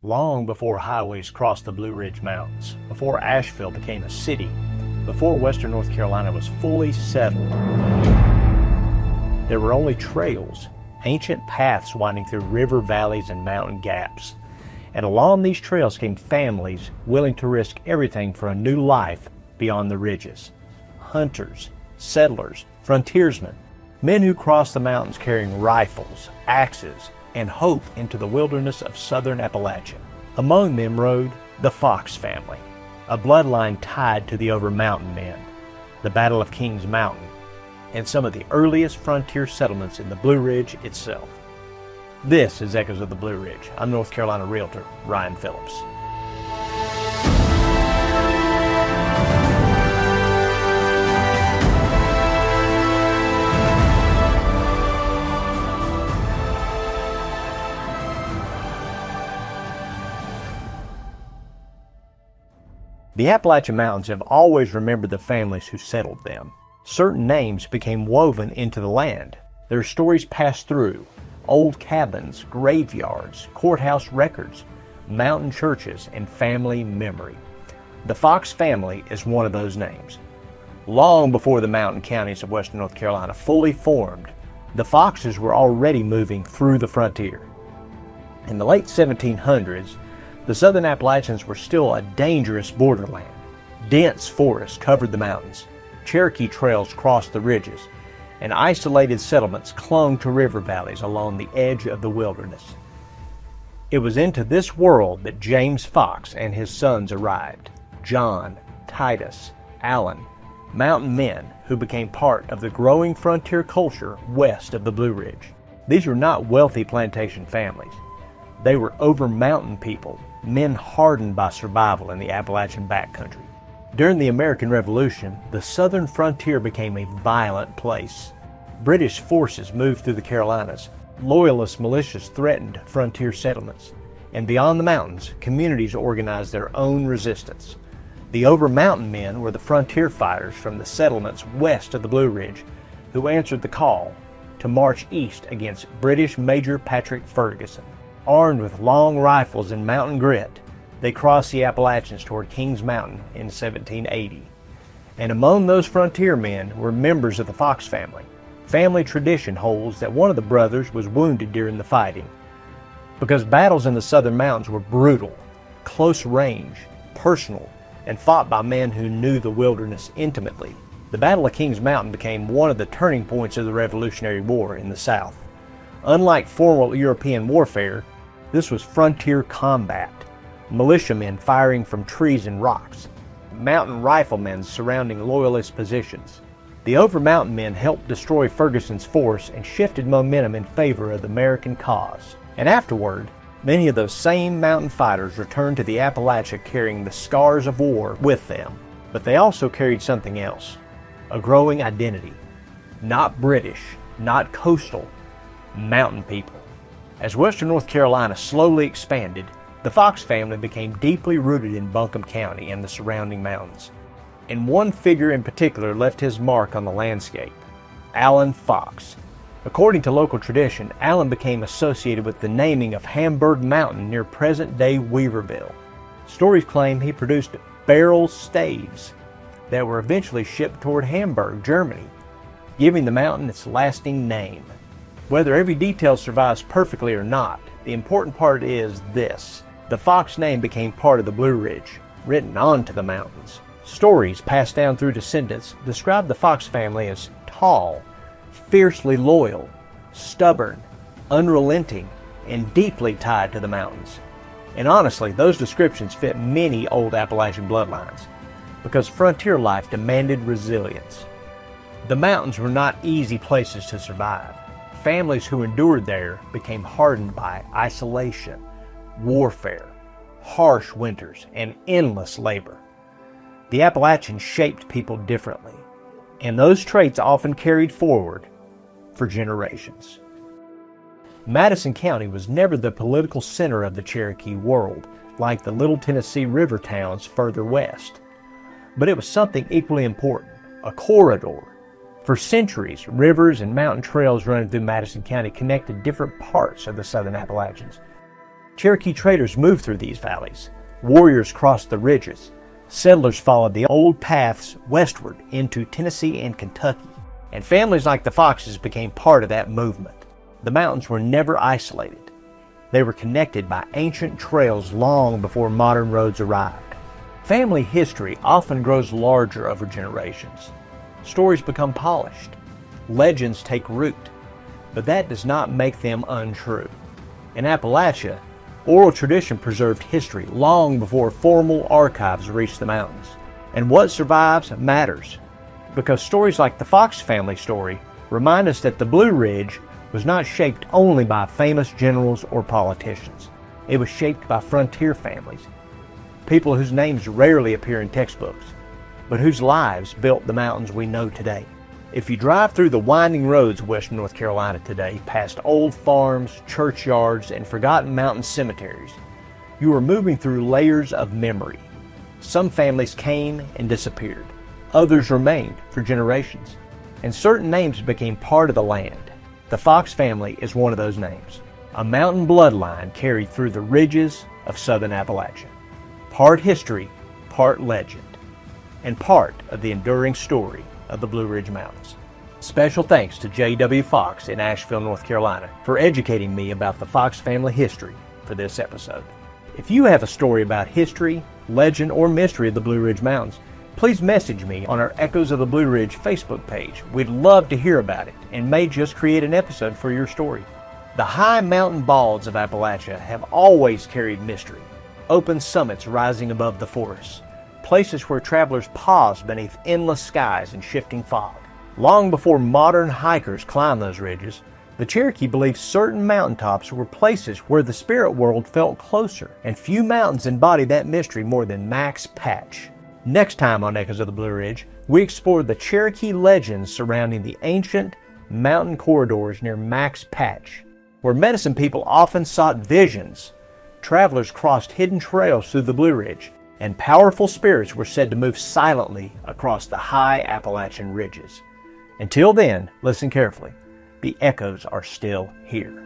long before highways crossed the Blue Ridge Mountains, before Asheville became a city, before western North Carolina was fully settled. There were only trails, ancient paths winding through river valleys and mountain gaps. And along these trails came families willing to risk everything for a new life beyond the ridges. Hunters, settlers, frontiersmen, men who crossed the mountains carrying rifles, axes, and hope into the wilderness of Southern Appalachian. Among them rode the Fox family, a bloodline tied to the Overmountain Men, the Battle of Kings Mountain, and some of the earliest frontier settlements in the Blue Ridge itself. This is Echoes of the Blue Ridge. I'm North Carolina Realtor Ryan Phillips. The Appalachian Mountains have always remembered the families who settled them. Certain names became woven into the land. Their stories passed through old cabins, graveyards, courthouse records, mountain churches, and family memory. The Fox family is one of those names. Long before the mountain counties of western North Carolina fully formed, the Foxes were already moving through the frontier. In the late 1700s, the Southern Appalachians were still a dangerous borderland. Dense forests covered the mountains, Cherokee trails crossed the ridges, and isolated settlements clung to river valleys along the edge of the wilderness. It was into this world that James Fox and his sons arrived, John, Titus, Allen, mountain men who became part of the growing frontier culture west of the Blue Ridge. These were not wealthy plantation families. They were over-mountain people, men hardened by survival in the Appalachian backcountry. During the American Revolution, the southern frontier became a violent place. British forces moved through the Carolinas. Loyalist militias threatened frontier settlements. And beyond the mountains, communities organized their own resistance. The Overmountain Men were the frontier fighters from the settlements west of the Blue Ridge who answered the call to march east against British Major Patrick Ferguson. Armed with long rifles and mountain grit, they crossed the Appalachians toward Kings Mountain in 1780. And among those frontier men were members of the Fox family. Family tradition holds that one of the brothers was wounded during the fighting. Because battles in the southern mountains were brutal, close range, personal, and fought by men who knew the wilderness intimately, the Battle of Kings Mountain became one of the turning points of the Revolutionary War in the South. Unlike formal European warfare, this was frontier combat. Militiamen firing from trees and rocks, mountain riflemen surrounding loyalist positions. The Overmountain Men helped destroy Ferguson's force and shifted momentum in favor of the American cause. And afterward, many of those same mountain fighters returned to the Appalachia carrying the scars of war with them. But they also carried something else, a growing identity. Not British, not coastal, mountain people. As western North Carolina slowly expanded, the Fox family became deeply rooted in Buncombe County and the surrounding mountains. And one figure in particular left his mark on the landscape, Allen Fox. According to local tradition, Allen became associated with the naming of Hamburg Mountain near present-day Weaverville. Stories claim he produced barrel staves that were eventually shipped toward Hamburg, Germany, giving the mountain its lasting name. Whether every detail survives perfectly or not, the important part is this. The Fox name became part of the Blue Ridge, written onto the mountains. Stories passed down through descendants describe the Fox family as tall, fiercely loyal, stubborn, unrelenting, and deeply tied to the mountains. And honestly, those descriptions fit many old Appalachian bloodlines, because frontier life demanded resilience. The mountains were not easy places to survive. Families who endured there became hardened by isolation, warfare, harsh winters, and endless labor. The Appalachians shaped people differently, and those traits often carried forward for generations. Madison County was never the political center of the Cherokee world, like the Little Tennessee River towns further west. But it was something equally important, a corridor. For centuries, rivers and mountain trails running through Madison County connected different parts of the Southern Appalachians. Cherokee traders moved through these valleys. Warriors crossed the ridges. Settlers followed the old paths westward into Tennessee and Kentucky. And families like the Foxes became part of that movement. The mountains were never isolated. They were connected by ancient trails long before modern roads arrived. Family history often grows larger over generations. Stories become polished. Legends take root. But that does not make them untrue. In Appalachia, oral tradition preserved history long before formal archives reached the mountains. And what survives matters, because stories like the Fox family story remind us that the Blue Ridge was not shaped only by famous generals or politicians. It was shaped by frontier families, people whose names rarely appear in textbooks, but whose lives built the mountains we know today. If you drive through the winding roads of western North Carolina today, past old farms, churchyards, and forgotten mountain cemeteries, you are moving through layers of memory. Some families came and disappeared. Others remained for generations. And certain names became part of the land. The Fox family is one of those names. A mountain bloodline carried through the ridges of Southern Appalachia. Part history, part legend, and part of the enduring story of the Blue Ridge Mountains. Special thanks to J.W. Fox in Asheville, North Carolina, for educating me about the Fox family history for this episode. If you have a story about history, legend, or mystery of the Blue Ridge Mountains, please message me on our Echoes of the Blue Ridge Facebook page. We'd love to hear about it and may just create an episode for your story. The high mountain balds of Appalachia have always carried mystery. Open summits rising above the forests, places where travelers pause beneath endless skies and shifting fog. Long before modern hikers climbed those ridges, the Cherokee believed certain mountaintops were places where the spirit world felt closer, and few mountains embodied that mystery more than Max Patch. Next time on Echoes of the Blue Ridge, we explore the Cherokee legends surrounding the ancient mountain corridors near Max Patch. Where medicine people often sought visions, travelers crossed hidden trails through the Blue Ridge, and powerful spirits were said to move silently across the high Appalachian ridges. Until then, listen carefully. The echoes are still here.